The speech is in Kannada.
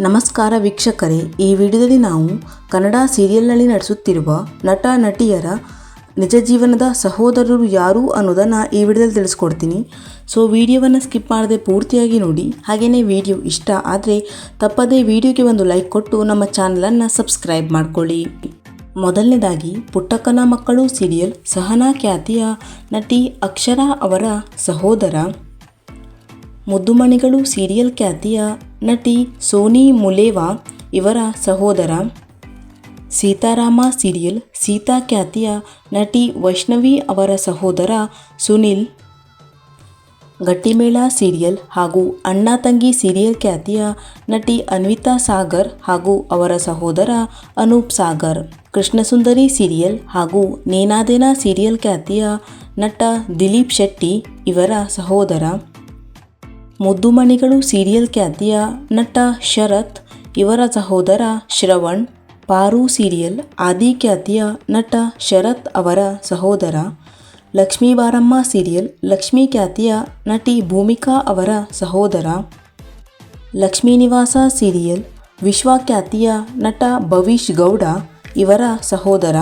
ನಮಸ್ಕಾರ ವೀಕ್ಷಕರೇ, ಈ ವಿಡಿಯೋದಲ್ಲಿ ನಾವು ಕನ್ನಡ ಸೀರಿಯಲ್ನಲ್ಲಿ ನಟಿಸುತ್ತಿರುವ ನಟ ನಟಿಯರ ನಿಜ ಜೀವನದ ಸಹೋದರರು ಯಾರು ಅನ್ನೋದನ್ನು ಈ ವಿಡಿಯೋದಲ್ಲಿ ತಿಳಿಸ್ಕೊಡ್ತೀನಿ. ಸೊ ವಿಡಿಯೋವನ್ನು ಸ್ಕಿಪ್ ಮಾಡದೆ ಪೂರ್ತಿಯಾಗಿ ನೋಡಿ. ಹಾಗೆಯೇ ವಿಡಿಯೋ ಇಷ್ಟ ಆದರೆ ತಪ್ಪದೇ ವಿಡಿಯೋಗೆ ಒಂದು ಲೈಕ್ ಕೊಟ್ಟು ನಮ್ಮ ಚಾನಲನ್ನು ಸಬ್ಸ್ಕ್ರೈಬ್ ಮಾಡ್ಕೊಳ್ಳಿ. ಮೊದಲನೇದಾಗಿ ಪುಟ್ಟಕ್ಕನ ಮಕ್ಕಳು ಸೀರಿಯಲ್ ಸಹನಾ ಖ್ಯಾತಿಯ ನಟಿ ಅಕ್ಷರಾ ಅವರ ಸಹೋದರ, ಮುದ್ದುಮಣಿಗಳು ಸೀರಿಯಲ್ ಖ್ಯಾತಿಯ ನಟಿ ಸೋನಿ ಮುಲೇವಾ ಇವರ ಸಹೋದರ, ಸೀತಾರಾಮ ಸೀರಿಯಲ್ ಸೀತಾ ಖ್ಯಾತಿಯ ನಟಿ ವೈಷ್ಣವಿ ಅವರ ಸಹೋದರ ಸುನಿಲ್, ಗಟ್ಟಿಮೇಳ ಸೀರಿಯಲ್ ಹಾಗೂ ಅಣ್ಣ ತಂಗಿ ಸೀರಿಯಲ್ ಖ್ಯಾತಿಯ ನಟಿ ಅನ್ವಿತಾ ಸಾಗರ್ ಹಾಗೂ ಅವರ ಸಹೋದರ ಅನೂಪ್ ಸಾಗರ್, ಕೃಷ್ಣಸುಂದರಿ ಸೀರಿಯಲ್ ಹಾಗೂ ನೇನಾದೇನ ಸೀರಿಯಲ್ ಖ್ಯಾತಿಯ ನಟ ದಿಲೀಪ್ ಶೆಟ್ಟಿ ಇವರ ಸಹೋದರ, ಮುದ್ದುಮಣಿಗಳು ಸೀರಿಯಲ್ ಖ್ಯಾತಿಯ ನಟ ಶರತ್ ಇವರ ಸಹೋದರ ಶ್ರವಣ್, ಪಾರು ಸೀರಿಯಲ್ ಆದಿ ಖ್ಯಾತಿಯ ನಟ ಶರತ್ ಅವರ ಸಹೋದರ, ಲಕ್ಷ್ಮೀ ಬಾರಮ್ಮ ಸೀರಿಯಲ್ ಲಕ್ಷ್ಮೀ ಖ್ಯಾತಿಯ ನಟಿ ಭೂಮಿಕಾ ಅವರ ಸಹೋದರ, ಲಕ್ಷ್ಮೀ ನಿವಾಸ ಸೀರಿಯಲ್ ವಿಶ್ವ ಖ್ಯಾತಿಯ ನಟ ಭವಿಷ್ ಗೌಡ ಇವರ ಸಹೋದರ,